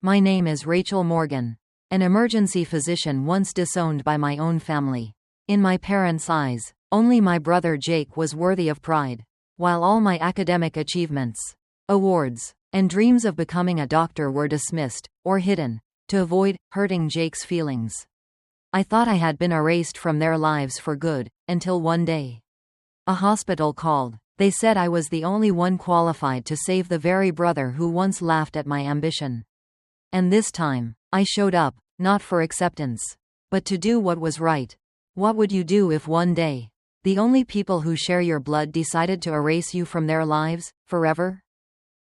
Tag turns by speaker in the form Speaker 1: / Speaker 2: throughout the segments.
Speaker 1: My name is Rachel Morgan. An emergency physician once disowned by my own family. In my parents' eyes, only my brother Jake was worthy of pride, while all my academic achievements, awards, and dreams of becoming a doctor were dismissed, or hidden, to avoid hurting Jake's feelings. I thought I had been erased from their lives for good, until one day. A hospital called. They said I was the only one qualified to save the very brother who once laughed at my ambition. And this time, I showed up, not for acceptance, but to do what was right. What would you do if one day, the only people who share your blood decided to erase you from their lives, forever?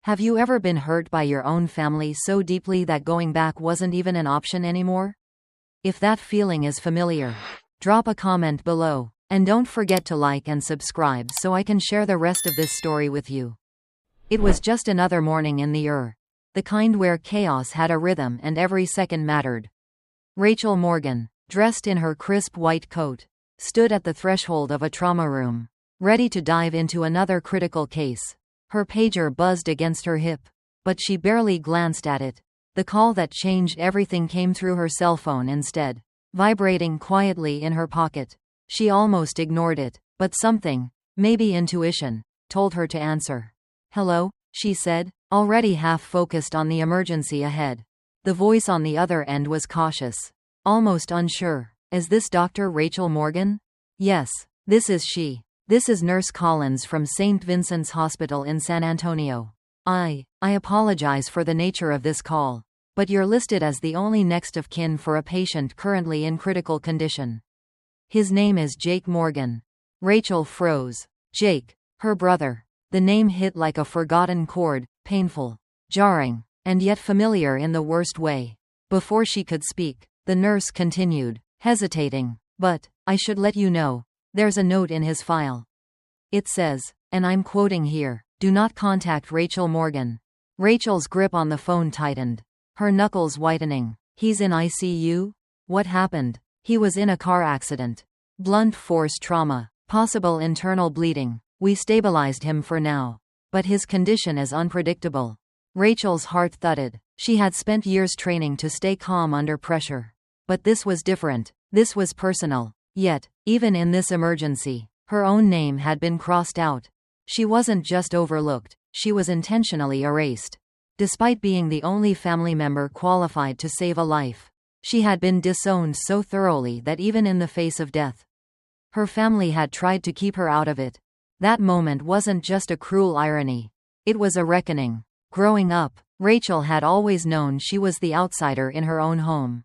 Speaker 1: Have you ever been hurt by your own family so deeply that going back wasn't even an option anymore? If that feeling is familiar, drop a comment below. And don't forget to like and subscribe so I can share the rest of this story with you. It was just another morning in the kind where chaos had a rhythm and every second mattered. Rachel Morgan, dressed in her crisp white coat, stood at the threshold of a trauma room, ready to dive into another critical case. Her pager buzzed against her hip, but she barely glanced at it. The call that changed everything came through her cell phone instead, vibrating quietly in her pocket. She almost ignored it, but something, maybe intuition, told her to answer. "Hello," she said, already half focused on the emergency ahead. The voice on the other end was cautious, almost unsure. "Is this Dr. Rachel Morgan?" "Yes, this is she. This is Nurse Collins from St. Vincent's Hospital in San Antonio. I apologize for the nature of this call, but you're listed as the only next of kin for a patient currently in critical condition. His name is Jake Morgan." Rachel froze. Jake, her brother. The name hit like a forgotten chord, painful, jarring, and yet familiar in the worst way. Before she could speak, the nurse continued, hesitating. "But, I should let you know, there's a note in his file. It says, and I'm quoting here, 'Do not contact Rachel Morgan.'" Rachel's grip on the phone tightened, her knuckles whitening. "He's in ICU? What happened?" "He was in a car accident. Blunt force trauma. Possible internal bleeding. We stabilized him for now. But his condition is unpredictable." Rachel's heart thudded. She had spent years training to stay calm under pressure. But this was different. This was personal. Yet, even in this emergency, her own name had been crossed out. She wasn't just overlooked, she was intentionally erased. Despite being the only family member qualified to save a life, she had been disowned so thoroughly that even in the face of death, her family had tried to keep her out of it. That moment wasn't just a cruel irony. It was a reckoning. Growing up, Rachel had always known she was the outsider in her own home.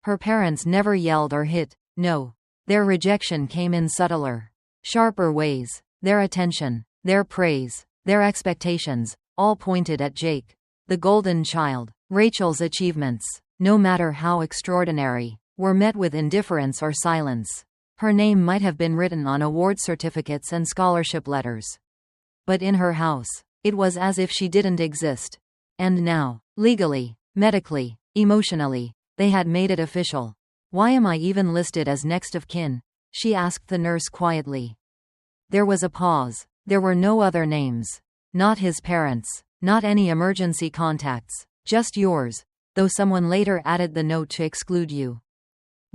Speaker 1: Her parents never yelled or hit, no. Their rejection came in subtler, sharper ways. Their attention, their praise, their expectations, all pointed at Jake, the golden child. Rachel's achievements, no matter how extraordinary, were met with indifference or silence. Her name might have been written on award certificates and scholarship letters. But in her house, it was as if she didn't exist. And now, legally, medically, emotionally, they had made it official. "Why am I even listed as next of kin?" she asked the nurse quietly. There was a pause. There were no other names. Not his parents, not any emergency contacts, just yours. Though someone later added the note to exclude you.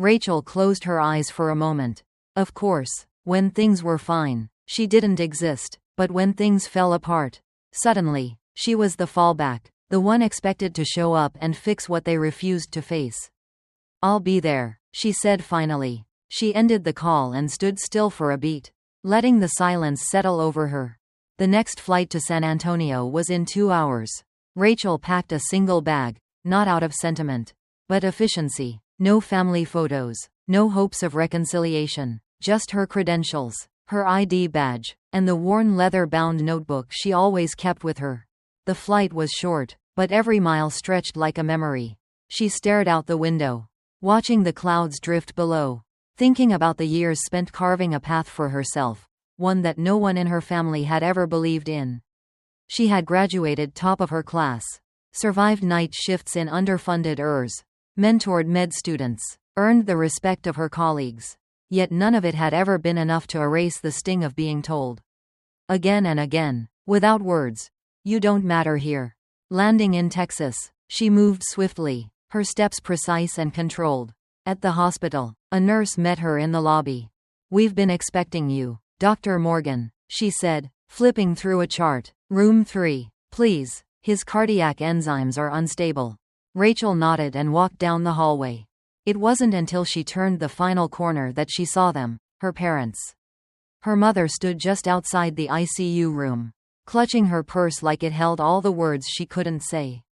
Speaker 1: Rachel closed her eyes for a moment. Of course, when things were fine, she didn't exist, but when things fell apart, suddenly, she was the fallback, the one expected to show up and fix what they refused to face. "I'll be there," she said finally. She ended the call and stood still for a beat, letting the silence settle over her. The next flight to San Antonio was in 2 hours. Rachel packed a single bag. Not out of sentiment, but efficiency. No family photos, no hopes of reconciliation, just her credentials, her ID badge, and the worn leather-bound notebook she always kept with her. The flight was short, but every mile stretched like a memory. She stared out the window, watching the clouds drift below, thinking about the years spent carving a path for herself, one that no one in her family had ever believed in. She had graduated top of her class, survived night shifts in underfunded ERs, mentored med students, earned the respect of her colleagues. Yet none of it had ever been enough to erase the sting of being told, again and again, without words, "You don't matter here." Landing in Texas, She moved swiftly, her steps precise and controlled. At the hospital, a nurse met her in the lobby. "We've been expecting you, Dr. Morgan," she said, flipping through a chart. "Room 3, please. His cardiac enzymes are unstable." Rachel nodded and walked down the hallway. It wasn't until she turned the final corner that she saw them, her parents. Her mother stood just outside the ICU room, clutching her purse like it held all the words she couldn't say.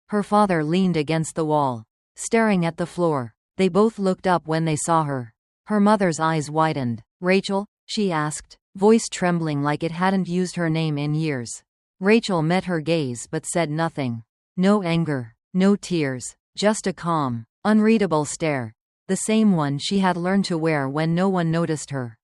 Speaker 1: Her father leaned against the wall, staring at the floor. They both looked up when they saw her. Her mother's eyes widened. "Rachel?" she asked, voice trembling like it hadn't used her name in years. Rachel met her gaze but said nothing. No anger, no tears, just a calm, unreadable stare, the same one she had learned to wear when no one noticed her.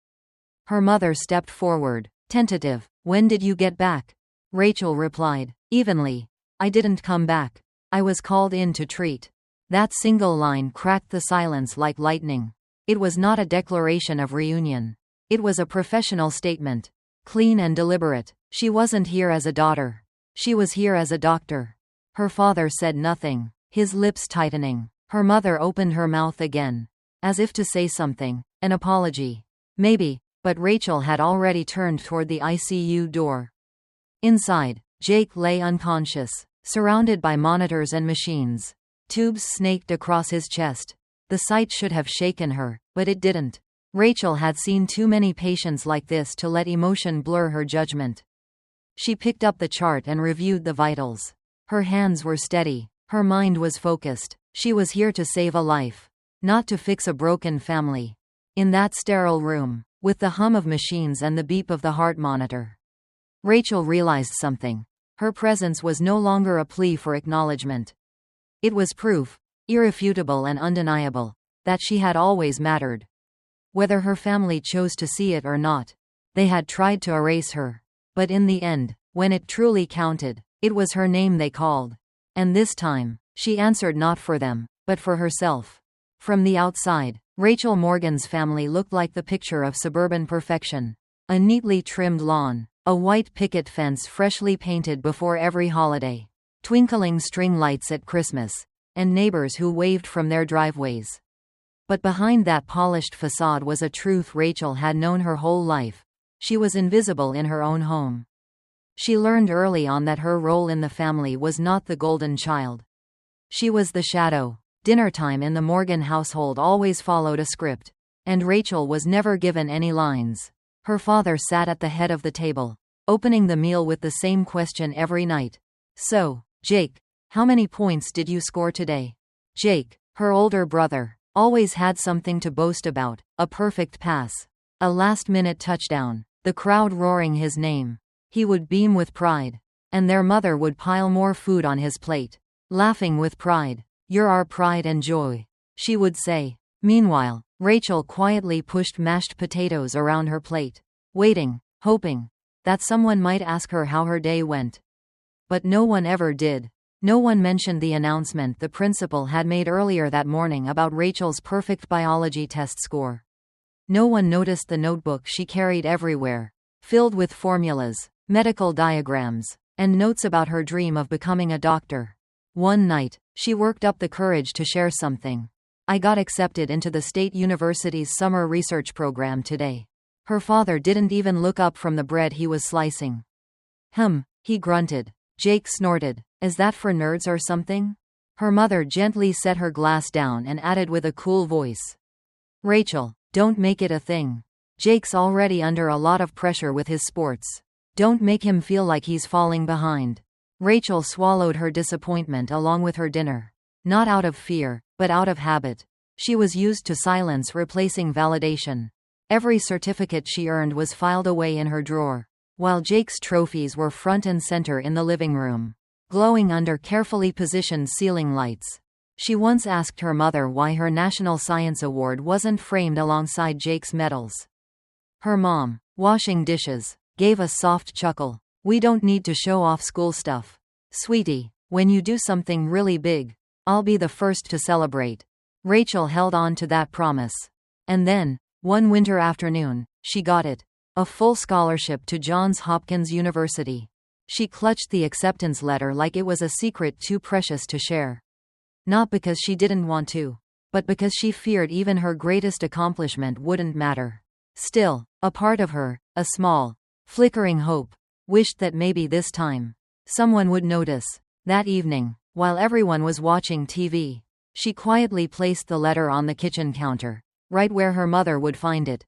Speaker 1: Her mother stepped forward, tentative. "When did you get back?" Rachel replied, evenly, "I didn't come back. I was called in to treat." That single line cracked the silence like lightning. It was not a declaration of reunion. It was a professional statement. Clean and deliberate. She wasn't here as a daughter. She was here as a doctor. Her father said nothing, his lips tightening. Her mother opened her mouth again, as if to say something, an apology. Maybe, but Rachel had already turned toward the ICU door. Inside, Jake lay unconscious, surrounded by monitors and machines. Tubes snaked across his chest. The sight should have shaken her, but it didn't. Rachel had seen too many patients like this to let emotion blur her judgment. She picked up the chart and reviewed the vitals. Her hands were steady. Her mind was focused. She was here to save a life, not to fix a broken family. In that sterile room, with the hum of machines and the beep of the heart monitor, Rachel realized something. Her presence was no longer a plea for acknowledgement. It was proof, irrefutable and undeniable, that she had always mattered. Whether her family chose to see it or not, they had tried to erase her. But in the end, when it truly counted, it was her name they called. And this time, she answered not for them, but for herself. From the outside, Rachel Morgan's family looked like the picture of suburban perfection. A neatly trimmed lawn, a white picket fence freshly painted before every holiday, twinkling string lights at Christmas, and neighbors who waved from their driveways. But behind that polished facade was a truth Rachel had known her whole life. She was invisible in her own home. She learned early on that her role in the family was not the golden child. She was the shadow. Dinnertime in the Morgan household always followed a script, and Rachel was never given any lines. Her father sat at the head of the table, opening the meal with the same question every night. "So, Jake, how many points did you score today?" Jake, her older brother, always had something to boast about, a perfect pass, a last-minute touchdown, the crowd roaring his name. He would beam with pride, and their mother would pile more food on his plate, laughing with pride. "You're our pride and joy," she would say. Meanwhile, Rachel quietly pushed mashed potatoes around her plate, waiting, hoping that someone might ask her how her day went. But no one ever did. No one mentioned the announcement the principal had made earlier that morning about Rachel's perfect biology test score. No one noticed the notebook she carried everywhere, filled with formulas, medical diagrams, and notes about her dream of becoming a doctor. One night, she worked up the courage to share something. "I got accepted into the state university's summer research program today." Her father didn't even look up from the bread he was slicing. He grunted. Jake snorted. "Is that for nerds or something?" Her mother gently set her glass down and added with a cool voice, "Rachel, don't make it a thing. Jake's already under a lot of pressure with his sports. Don't make him feel like he's falling behind." Rachel swallowed her disappointment along with her dinner. Not out of fear, but out of habit. She was used to silence replacing validation. Every certificate she earned was filed away in her drawer, while Jake's trophies were front and center in the living room, glowing under carefully positioned ceiling lights. She once asked her mother why her National Science Award wasn't framed alongside Jake's medals. Her mom, washing dishes, gave a soft chuckle. "We don't need to show off school stuff. Sweetie, when you do something really big, I'll be the first to celebrate." Rachel held on to that promise. And then, one winter afternoon, she got it. A full scholarship to Johns Hopkins University. She clutched the acceptance letter like it was a secret too precious to share. Not because she didn't want to, but because she feared even her greatest accomplishment wouldn't matter. Still, a part of her, a small, flickering hope, wished that maybe this time, someone would notice. That evening, while everyone was watching TV, she quietly placed the letter on the kitchen counter, right where her mother would find it.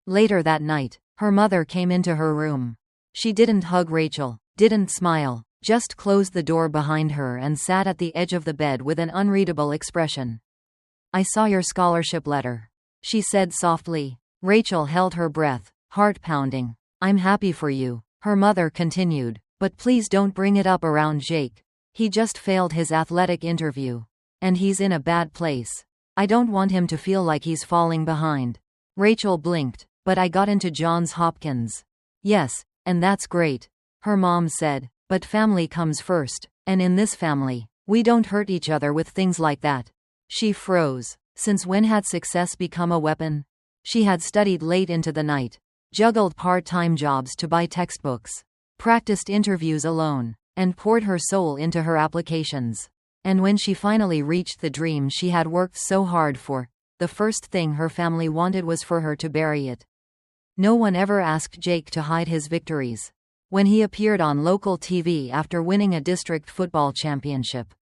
Speaker 1: Later that night, her mother came into her room. She didn't hug Rachel, didn't smile, just closed the door behind her and sat at the edge of the bed with an unreadable expression. "I saw your scholarship letter," she said softly. Rachel held her breath, heart pounding. "I'm happy for you," her mother continued, "but please don't bring it up around Jake. He just failed his athletic interview. And he's in a bad place. I don't want him to feel like he's falling behind." Rachel blinked. "But I got into Johns Hopkins." "Yes, and that's great," her mom said, "but family comes first, and in this family, we don't hurt each other with things like that." She froze. Since when had success become a weapon? She had studied late into the night, juggled part-time jobs to buy textbooks, practiced interviews alone, and poured her soul into her applications. And when she finally reached the dream she had worked so hard for, the first thing her family wanted was for her to bury it. No one ever asked Jake to hide his victories. When he appeared on local TV after winning a district football championship,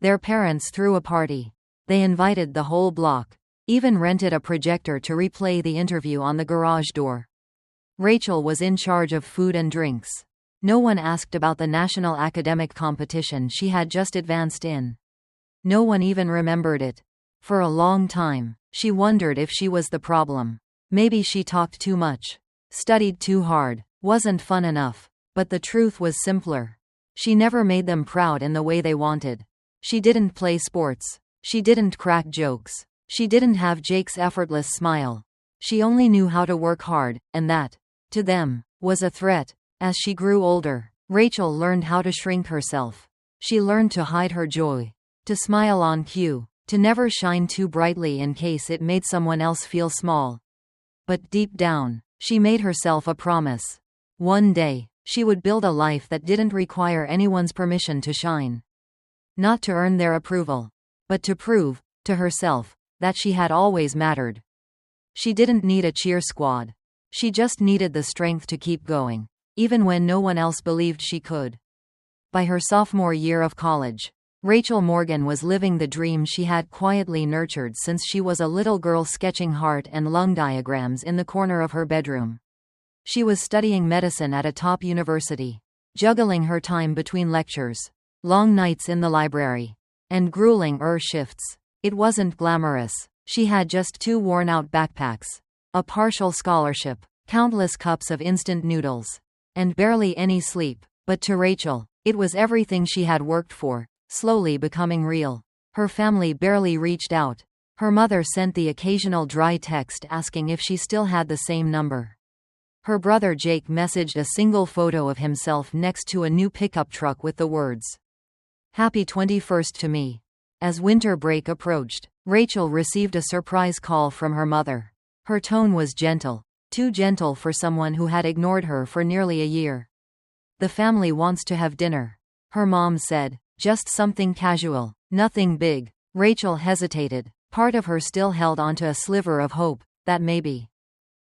Speaker 1: their parents threw a party. They invited the whole block, even rented a projector to replay the interview on the garage door. Rachel was in charge of food and drinks. No one asked about the national academic competition she had just advanced in. No one even remembered it. For a long time, she wondered if she was the problem. Maybe she talked too much, studied too hard, wasn't fun enough. But the truth was simpler. She never made them proud in the way they wanted. She didn't play sports. She didn't crack jokes. She didn't have Jake's effortless smile. She only knew how to work hard, and that, to them, was a threat. As she grew older, Rachel learned how to shrink herself. She learned to hide her joy, to smile on cue, to never shine too brightly in case it made someone else feel small. But deep down, she made herself a promise. One day, she would build a life that didn't require anyone's permission to shine. Not to earn their approval, but to prove, to herself, that she had always mattered. She didn't need a cheer squad. She just needed the strength to keep going, even when no one else believed she could. By her sophomore year of college, Rachel Morgan was living the dream she had quietly nurtured since she was a little girl, sketching heart and lung diagrams in the corner of her bedroom. She was studying medicine at a top university, juggling her time between lectures, long nights in the library, and grueling shifts. It wasn't glamorous. She had just 2 worn-out backpacks, a partial scholarship, countless cups of instant noodles, and barely any sleep. But to Rachel, it was everything she had worked for, slowly becoming real. Her family barely reached out. Her mother sent the occasional dry text asking if she still had the same number. Her brother Jake messaged a single photo of himself next to a new pickup truck with the words, "Happy 21st to me." As winter break approached, Rachel received a surprise call from her mother. Her tone was gentle, too gentle for someone who had ignored her for nearly a year. "The family wants to have dinner," her mom said. "Just something casual, nothing big." Rachel hesitated. Part of her still held onto a sliver of hope, that maybe,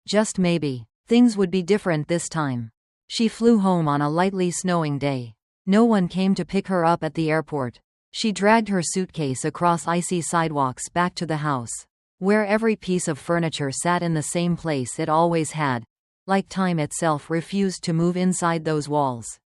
Speaker 1: just maybe, things would be different this time. She flew home on a lightly snowing day. No one came to pick her up at the airport. She dragged her suitcase across icy sidewalks back to the house, where every piece of furniture sat in the same place it always had, like time itself refused to move inside those walls.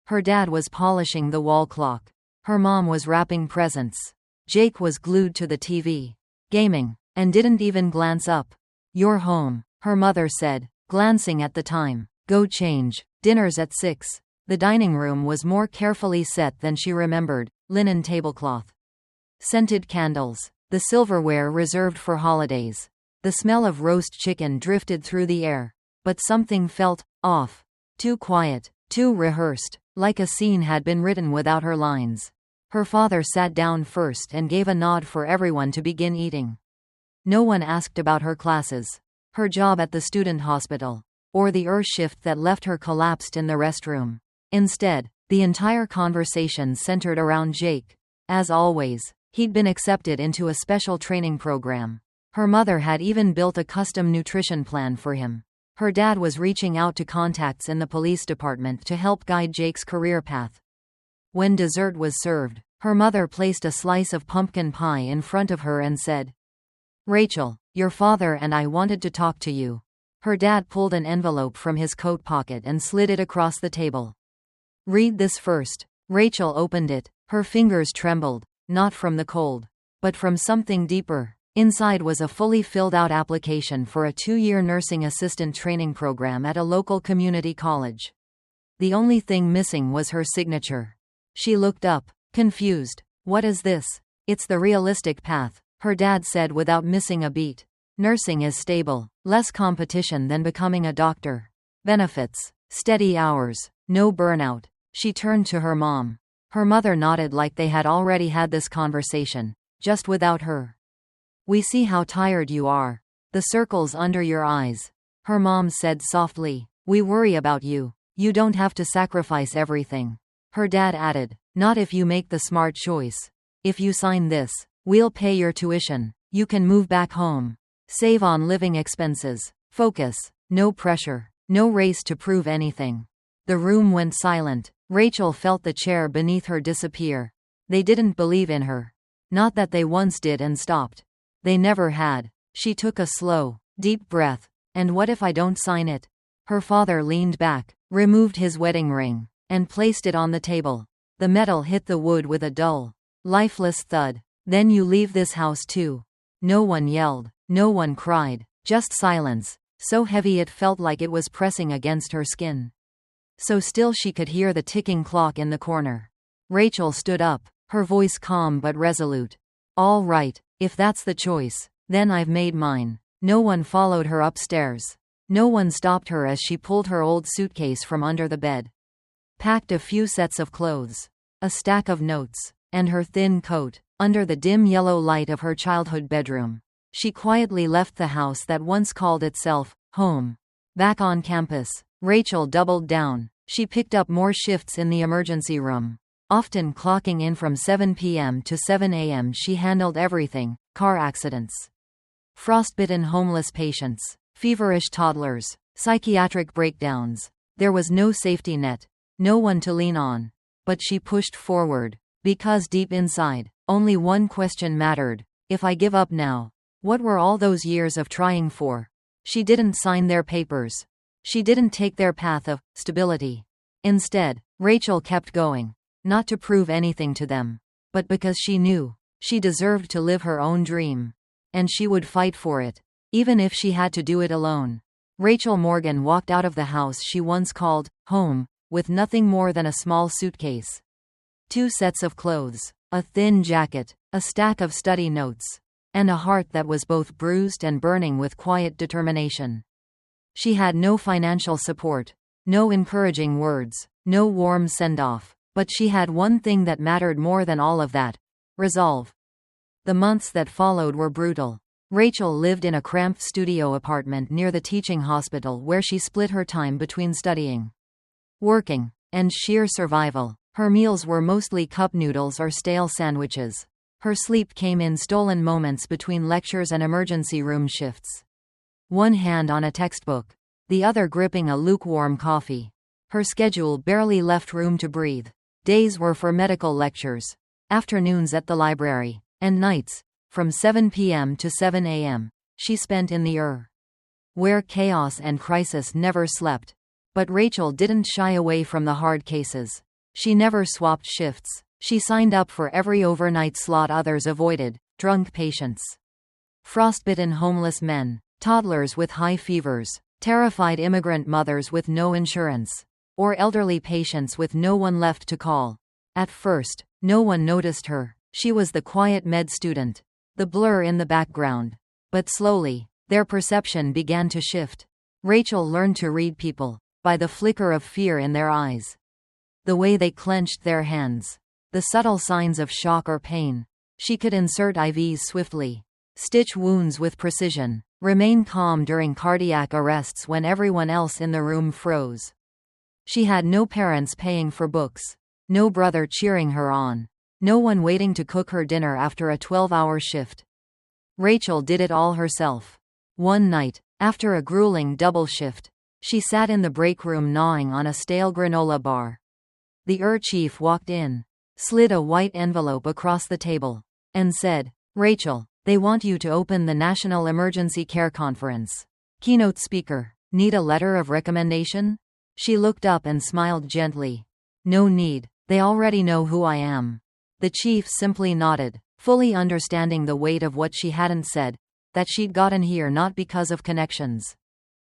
Speaker 1: Her dad was polishing the wall clock. Her mom was wrapping presents. Jake was glued to the TV, gaming, and didn't even glance up. "You're home," her mother said, glancing at the time. "Go change. Dinner's at 6. The dining room was more carefully set than she remembered, linen tablecloth, scented candles, the silverware reserved for holidays. The smell of roast chicken drifted through the air, but something felt off. Too quiet, too rehearsed, like a scene had been written without her lines. Her father sat down first and gave a nod for everyone to begin eating. No one asked about her classes, her job at the student hospital, or the shift that left her collapsed in the restroom. Instead, the entire conversation centered around Jake. As always, he'd been accepted into a special training program. Her mother had even built a custom nutrition plan for him. Her dad was reaching out to contacts in the police department to help guide Jake's career path. When dessert was served, her mother placed a slice of pumpkin pie in front of her and said, "Rachel, your father and I wanted to talk to you." Her dad pulled an envelope from his coat pocket and slid it across the table. "Read this first." Rachel opened it. Her fingers trembled, not from the cold, but from something deeper. Inside was a fully filled-out application for a 2-year nursing assistant training program at a local community college. The only thing missing was her signature. She looked up, confused. "What is this?" "It's the realistic path," her dad said without missing a beat. "Nursing is stable, less competition than becoming a doctor. Benefits, steady hours, no burnout." She turned to her mom. Her mother nodded like they had already had this conversation, just without her. "We see how tired you are. The circles under your eyes," her mom said softly. "We worry about you. You don't have to sacrifice everything." Her dad added, "Not if you make the smart choice. If you sign this, we'll pay your tuition. You can move back home. Save on living expenses. Focus. No pressure. No race to prove anything." The room went silent. Rachel felt the chair beneath her disappear. They didn't believe in her. Not that they once did and stopped. They never had. She took a slow, deep breath. "And what if I don't sign it?" Her father leaned back, removed his wedding ring, and placed it on the table. The metal hit the wood with a dull, lifeless thud. "Then you leave this house too." No one yelled. No one cried. Just silence, so heavy it felt like it was pressing against her skin. So still she could hear the ticking clock in the corner. Rachel stood up, her voice calm but resolute. "All right, if that's the choice, then I've made mine." No one followed her upstairs. No one stopped her as she pulled her old suitcase from under the bed. Packed a few sets of clothes, a stack of notes, and her thin coat, under the dim yellow light of her childhood bedroom. She quietly left the house that once called itself home. Back on campus, Rachel doubled down. She picked up more shifts in the emergency room. Often clocking in from 7 p.m. to 7 a.m. She handled everything: car accidents, frostbitten homeless patients, feverish toddlers, psychiatric breakdowns. There was no safety net, no one to lean on. But she pushed forward, because deep inside, only one question mattered: if I give up now, what were all those years of trying for? She didn't sign their papers. She didn't take their path of stability. Instead, Rachel kept going, not to prove anything to them, but because she knew she deserved to live her own dream. And she would fight for it, even if she had to do it alone. Rachel Morgan walked out of the house she once called home, with nothing more than a small suitcase, 2 sets of clothes, a thin jacket, a stack of study notes, and a heart that was both bruised and burning with quiet determination. She had no financial support, no encouraging words, no warm send-off, but she had one thing that mattered more than all of that: resolve. The months that followed were brutal. Rachel lived in a cramped studio apartment near the teaching hospital where she split her time between studying, working, and sheer survival. Her meals were mostly cup noodles or stale sandwiches. Her sleep came in stolen moments between lectures and emergency room shifts. One hand on a textbook, the other gripping a lukewarm coffee. Her schedule barely left room to breathe. Days were for medical lectures, afternoons at the library, and nights, from 7 p.m. to 7 a.m., she spent in the where chaos and crisis never slept. But Rachel didn't shy away from the hard cases. She never swapped shifts. She signed up for every overnight slot others avoided: drunk patients, frostbitten homeless men, toddlers with high fevers, terrified immigrant mothers with no insurance, or elderly patients with no one left to call. At first, no one noticed her. She was the quiet med student, the blur in the background. But slowly, their perception began to shift. Rachel learned to read people by the flicker of fear in their eyes, the way they clenched their hands, the subtle signs of shock or pain. She could insert IVs swiftly, stitch wounds with precision, remain calm during cardiac arrests when everyone else in the room froze. She had no parents paying for books. No brother cheering her on. No one waiting to cook her dinner after a 12-hour shift. Rachel did it all herself. One night, after a grueling double shift, she sat in the break room gnawing on a stale granola bar. The chief walked in, slid a white envelope across the table, and said, "Rachel, they want you to open the National Emergency Care Conference. Keynote speaker. Need a letter of recommendation?" She looked up and smiled gently. "No need, they already know who I am." The chief simply nodded, fully understanding the weight of what she hadn't said, that she'd gotten here not because of connections,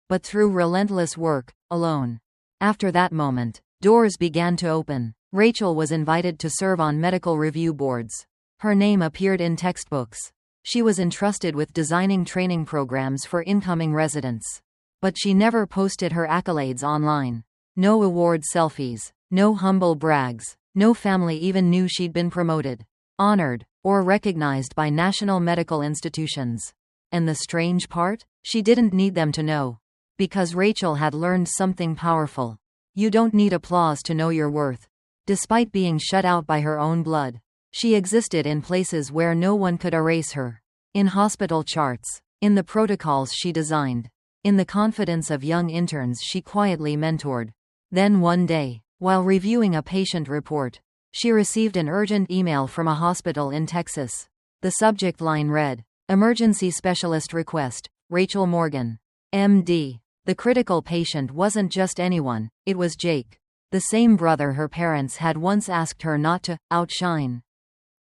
Speaker 1: but through relentless work, alone. After that moment, doors began to open. Rachel was invited to serve on medical review boards. Her name appeared in textbooks. She was entrusted with designing training programs for incoming residents. But she never posted her accolades online. No award selfies. No humble brags. No family even knew she'd been promoted, honored, or recognized by national medical institutions. And the strange part? She didn't need them to know. Because Rachel had learned something powerful. You don't need applause to know your worth. Despite being shut out by her own blood, she existed in places where no one could erase her. In hospital charts. In the protocols she designed. In the confidence of young interns she quietly mentored. Then one day, while reviewing a patient report, she received an urgent email from a hospital in Texas. The subject line read, "Emergency Specialist Request, Rachel Morgan, MD." The critical patient wasn't just anyone, it was Jake. The same brother her parents had once asked her not to outshine.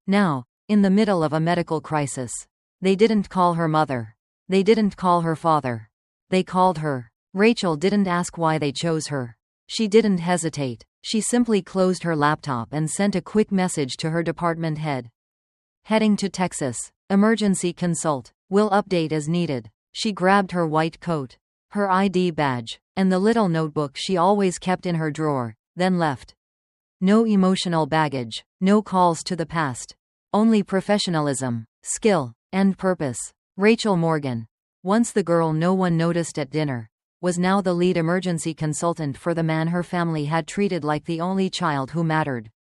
Speaker 1: Now, in the middle of a medical crisis, they didn't call her mother. They didn't call her father. They called her. Rachel didn't ask why they chose her. She didn't hesitate. She simply closed her laptop and sent a quick message to her department head. "Heading to Texas. Emergency consult. Will update as needed." She grabbed her white coat, her ID badge, and the little notebook she always kept in her drawer, then left. No emotional baggage. No calls to the past. Only professionalism, skill, and purpose. Rachel Morgan, once the girl no one noticed at dinner, was now the lead emergency consultant for the man her family had treated like the only child who mattered.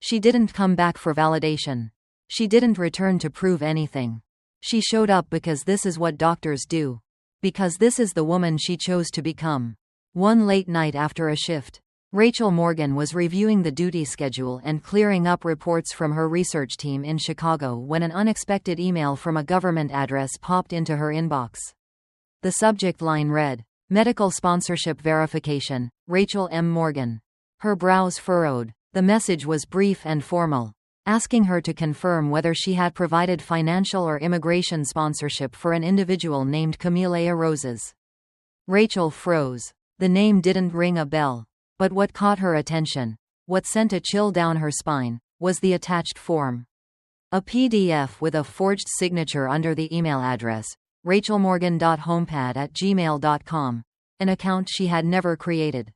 Speaker 1: She didn't come back for validation. She didn't return to prove anything. She showed up because this is what doctors do. Because this is the woman she chose to become. One late night after a shift, Rachel Morgan was reviewing the duty schedule and clearing up reports from her research team in Chicago when an unexpected email from a government address popped into her inbox. The subject line read, "Medical Sponsorship Verification, Rachel M. Morgan." Her brows furrowed. The message was brief and formal, asking her to confirm whether she had provided financial or immigration sponsorship for an individual named Camellia Roses. Rachel froze. The name didn't ring a bell. But what caught her attention, what sent a chill down her spine, was the attached form. A PDF with a forged signature under the email address, rachelmorgan.homepad@gmail.com, an account she had never created.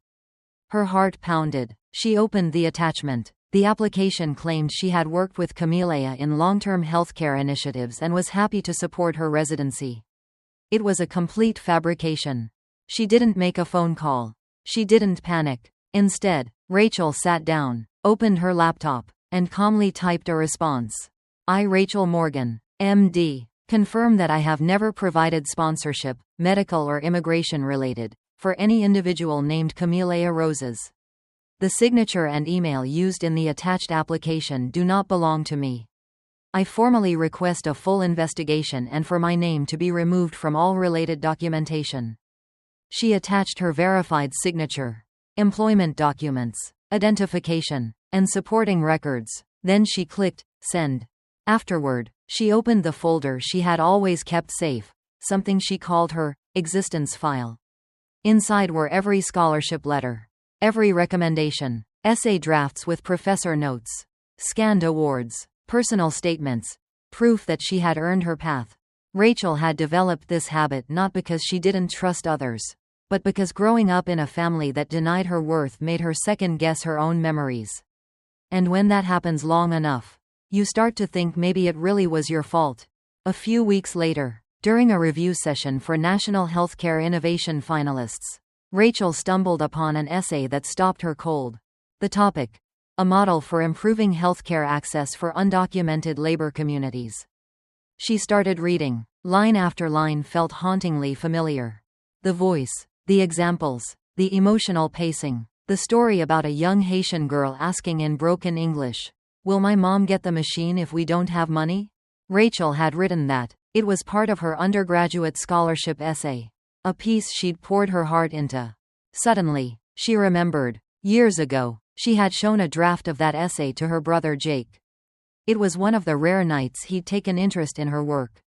Speaker 1: Her heart pounded. She opened the attachment. The application claimed she had worked with Camellia in long-term healthcare initiatives and was happy to support her residency. It was a complete fabrication. She didn't make a phone call. She didn't panic. Instead, Rachel sat down, opened her laptop, and calmly typed a response. "I, Rachel Morgan, MD, confirm that I have never provided sponsorship, medical or immigration related, for any individual named Camellia Roses. The signature and email used in the attached application do not belong to me. I formally request a full investigation and for my name to be removed from all related documentation." She attached her verified signature, employment documents, identification, and supporting records. Then she clicked send. Afterward, she opened the folder she had always kept safe, something she called her existence file. Inside were every scholarship letter, every recommendation, essay drafts with professor notes, scanned awards, personal statements, proof that she had earned her path. Rachel had developed this habit not because she didn't trust others, but because growing up in a family that denied her worth made her second-guess her own memories. And when that happens long enough, you start to think maybe it really was your fault. A few weeks later, during a review session for National Healthcare Innovation finalists, Rachel stumbled upon an essay that stopped her cold. The topic: a model for improving healthcare access for undocumented labor communities. She started reading. Line after line felt hauntingly familiar. The voice, the examples, the emotional pacing. The story about a young Haitian girl asking in broken English, "Will my mom get the machine if we don't have money?" Rachel had written that. It was part of her undergraduate scholarship essay. A piece she'd poured her heart into. Suddenly, she remembered. Years ago, she had shown a draft of that essay to her brother Jake. It was one of the rare nights he'd taken interest in her work.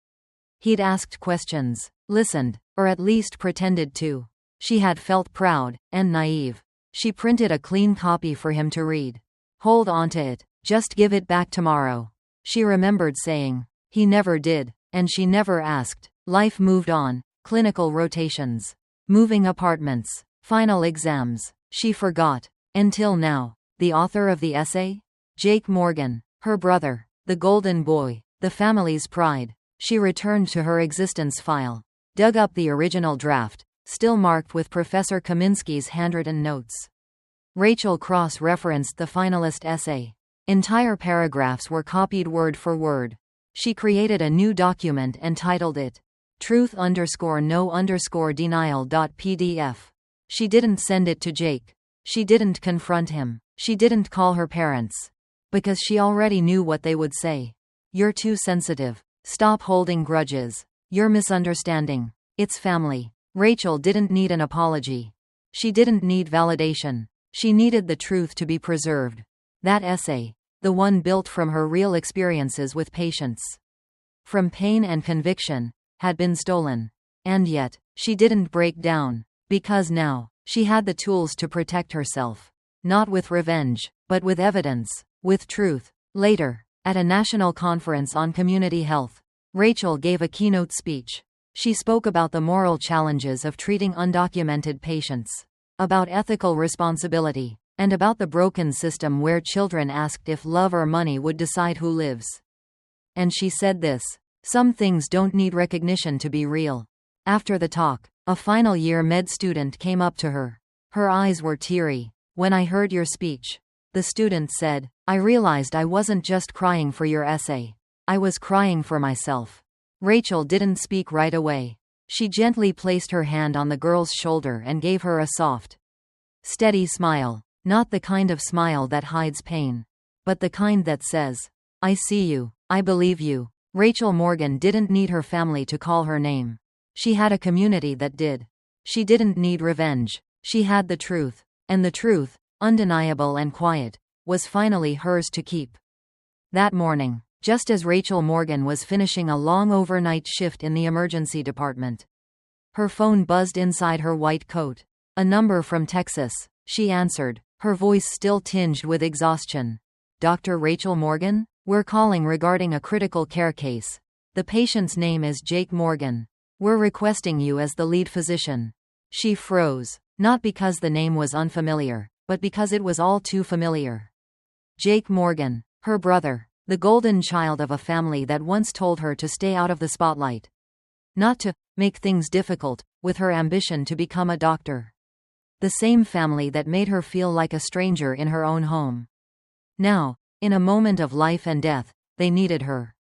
Speaker 1: He'd asked questions, listened, or at least pretended to. She had felt proud and naive. She printed a clean copy for him to read. "Hold on to it. Just give it back tomorrow," she remembered saying. He never did, and she never asked. Life moved on. Clinical rotations. Moving apartments. Final exams. She forgot. Until now. The author of the essay? Jake Morgan. Her brother. The golden boy. The family's pride. She returned to her existence file. Dug up the original draft, still marked with Professor Kaminsky's handwritten notes. Rachel cross-referenced the finalist essay. Entire paragraphs were copied word for word. She created a new document and titled it truth_no_denial.pdf. She didn't send it to Jake. She didn't confront him. She didn't call her parents. Because she already knew what they would say. "You're too sensitive. Stop holding grudges. You're misunderstanding. It's family." Rachel didn't need an apology. She didn't need validation. She needed the truth to be preserved. That essay, the one built from her real experiences with patients, from pain and conviction, had been stolen. And yet, she didn't break down. Because now, she had the tools to protect herself. Not with revenge, but with evidence, with truth. Later, at a national conference on community health, Rachel gave a keynote speech. She spoke about the moral challenges of treating undocumented patients, about ethical responsibility, and about the broken system where children asked if love or money would decide who lives. And she said this: "Some things don't need recognition to be real." After the talk, a final year med student came up to her. Her eyes were teary. "When I heard your speech," the student said, "I realized I wasn't just crying for your essay. I was crying for myself." Rachel didn't speak right away. She gently placed her hand on the girl's shoulder and gave her a soft, steady smile. Not the kind of smile that hides pain, but the kind that says, "I see you. I believe you." Rachel Morgan didn't need her family to call her name. She had a community that did. She didn't need revenge. She had the truth. And the truth, undeniable and quiet, was finally hers to keep. That morning, just as Rachel Morgan was finishing a long overnight shift in the emergency department, her phone buzzed inside her white coat. A number from Texas. She answered, her voice still tinged with exhaustion. "Dr. Rachel Morgan? We're calling regarding a critical care case. The patient's name is Jake Morgan. We're requesting you as the lead physician." She froze, not because the name was unfamiliar, but because it was all too familiar. Jake Morgan, her brother, the golden child of a family that once told her to stay out of the spotlight. Not to make things difficult, with her ambition to become a doctor. The same family that made her feel like a stranger in her own home. Now, in a moment of life and death, they needed her.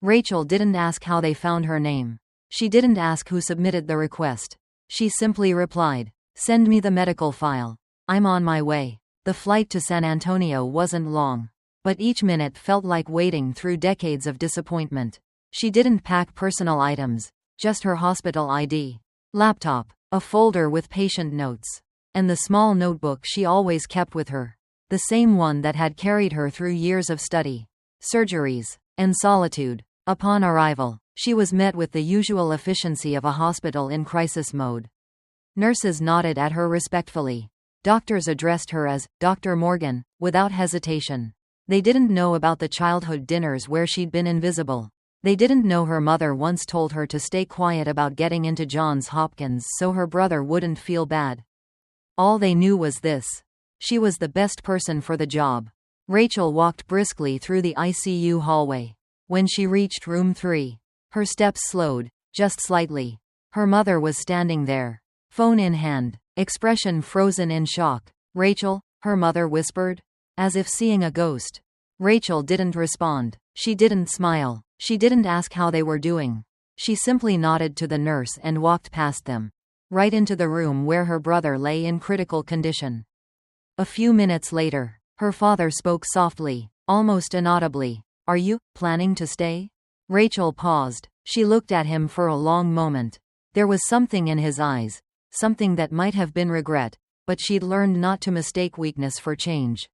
Speaker 1: Rachel didn't ask how they found her name. She didn't ask who submitted the request. She simply replied, "Send me the medical file. I'm on my way." The flight to San Antonio wasn't long, but each minute felt like wading through decades of disappointment. She didn't pack personal items, just her hospital ID, laptop, a folder with patient notes, and the small notebook she always kept with her. The same one that had carried her through years of study, surgeries, and solitude. Upon arrival, she was met with the usual efficiency of a hospital in crisis mode. Nurses nodded at her respectfully. Doctors addressed her as Dr. Morgan, without hesitation. They didn't know about the childhood dinners where she'd been invisible. They didn't know her mother once told her to stay quiet about getting into Johns Hopkins so her brother wouldn't feel bad. All they knew was this: she was the best person for the job. Rachel walked briskly through the ICU hallway. When she reached room 3, her steps slowed, just slightly. Her mother was standing there, phone in hand. expression frozen in shock. "Rachel," her mother whispered, as if seeing a ghost. Rachel didn't respond. She didn't smile. She didn't ask how they were doing. She simply nodded to the nurse and walked past them, right into the room where her brother lay in critical condition. A few minutes later, her father spoke softly, almost inaudibly. "Are you planning to stay?" Rachel paused. She looked at him for a long moment. There was something in his eyes, something that might have been regret, but she'd learned not to mistake weakness for change.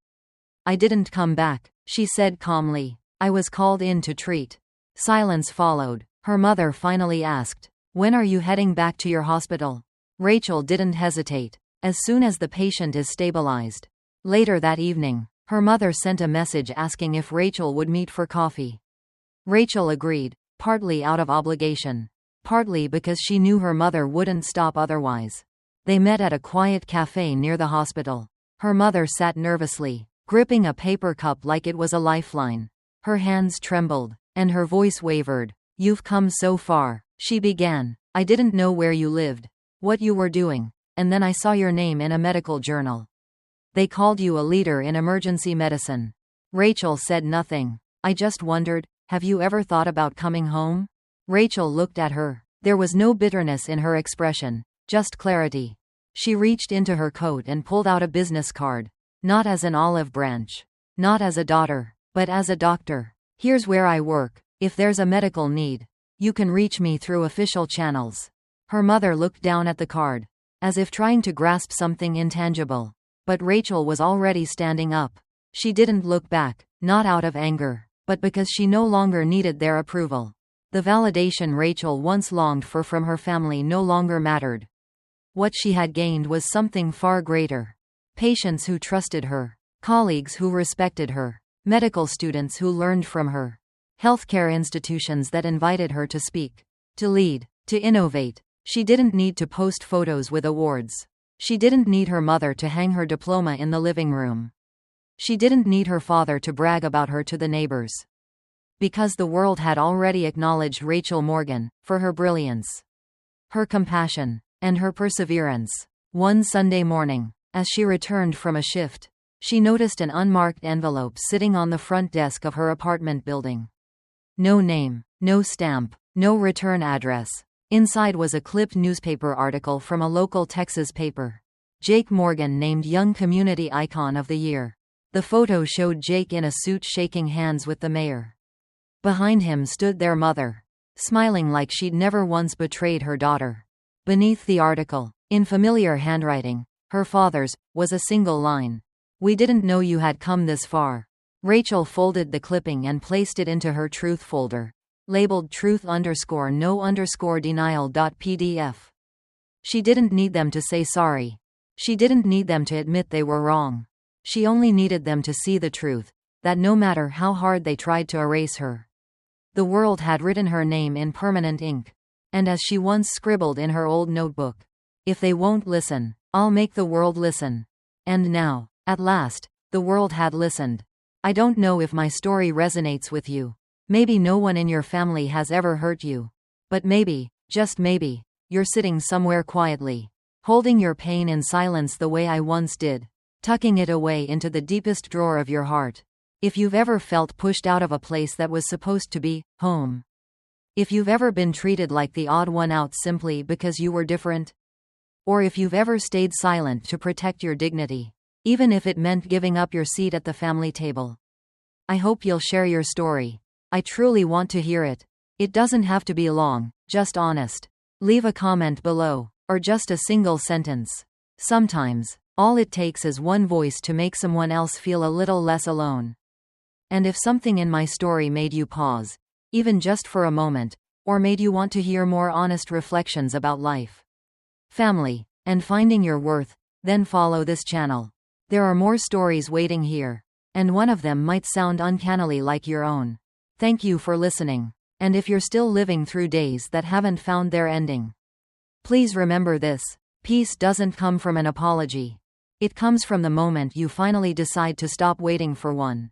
Speaker 1: "I didn't come back," she said calmly. "I was called in to treat." Silence followed. Her mother finally asked, "When are you heading back to your hospital?" Rachel didn't hesitate. "As soon as the patient is stabilized." Later that evening, her mother sent a message asking if Rachel would meet for coffee. Rachel agreed, partly out of obligation, partly because she knew her mother wouldn't stop otherwise. They met at a quiet cafe near the hospital. Her mother sat nervously, gripping a paper cup like it was a lifeline. Her hands trembled, and her voice wavered. "You've come so far," she began. "I didn't know where you lived, what you were doing, and then I saw your name in a medical journal. They called you a leader in emergency medicine." Rachel said nothing. "I just wondered, have you ever thought about coming home?" Rachel looked at her. There was no bitterness in her expression, just clarity. She reached into her coat and pulled out a business card. "Not as an olive branch. Not as a daughter, but as a doctor. Here's where I work. If there's a medical need, you can reach me through official channels." Her mother looked down at the card, as if trying to grasp something intangible. But Rachel was already standing up. She didn't look back, not out of anger, but because she no longer needed their approval. The validation Rachel once longed for from her family no longer mattered. What she had gained was something far greater. Patients who trusted her, colleagues who respected her, medical students who learned from her, healthcare institutions that invited her to speak, to lead, to innovate. She didn't need to post photos with awards. She didn't need her mother to hang her diploma in the living room. She didn't need her father to brag about her to the neighbors. Because the world had already acknowledged Rachel Morgan for her brilliance, her compassion, and her perseverance. One Sunday morning, as she returned from a shift, she noticed an unmarked envelope sitting on the front desk of her apartment building. No name, no stamp, no return address. Inside was a clipped newspaper article from a local Texas paper. Jake Morgan named Young Community Icon of the Year. The photo showed Jake in a suit shaking hands with the mayor. Behind him stood their mother, smiling like she'd never once betrayed her daughter. Beneath the article, in familiar handwriting, her father's, was a single line. "We didn't know you had come this far." Rachel folded the clipping and placed it into her truth folder, labeled truth_no_denial.pdf. She didn't need them to say sorry. She didn't need them to admit they were wrong. She only needed them to see the truth, that no matter how hard they tried to erase her, the world had written her name in permanent ink. And as she once scribbled in her old notebook, "If they won't listen, I'll make the world listen." And now, at last, the world had listened. I don't know if my story resonates with you. Maybe no one in your family has ever hurt you. But maybe, just maybe, you're sitting somewhere quietly, holding your pain in silence the way I once did, tucking it away into the deepest drawer of your heart. If you've ever felt pushed out of a place that was supposed to be home. If you've ever been treated like the odd one out simply because you were different. Or if you've ever stayed silent to protect your dignity, even if it meant giving up your seat at the family table. I hope you'll share your story. I truly want to hear it. It doesn't have to be long, just honest. Leave a comment below, or just a single sentence. Sometimes, all it takes is one voice to make someone else feel a little less alone. And if something in my story made you pause, even just for a moment, or made you want to hear more honest reflections about life, family, and finding your worth, then follow this channel. There are more stories waiting here, and one of them might sound uncannily like your own. Thank you for listening. And if you're still living through days that haven't found their ending, please remember this: peace doesn't come from an apology. It comes from the moment you finally decide to stop waiting for one.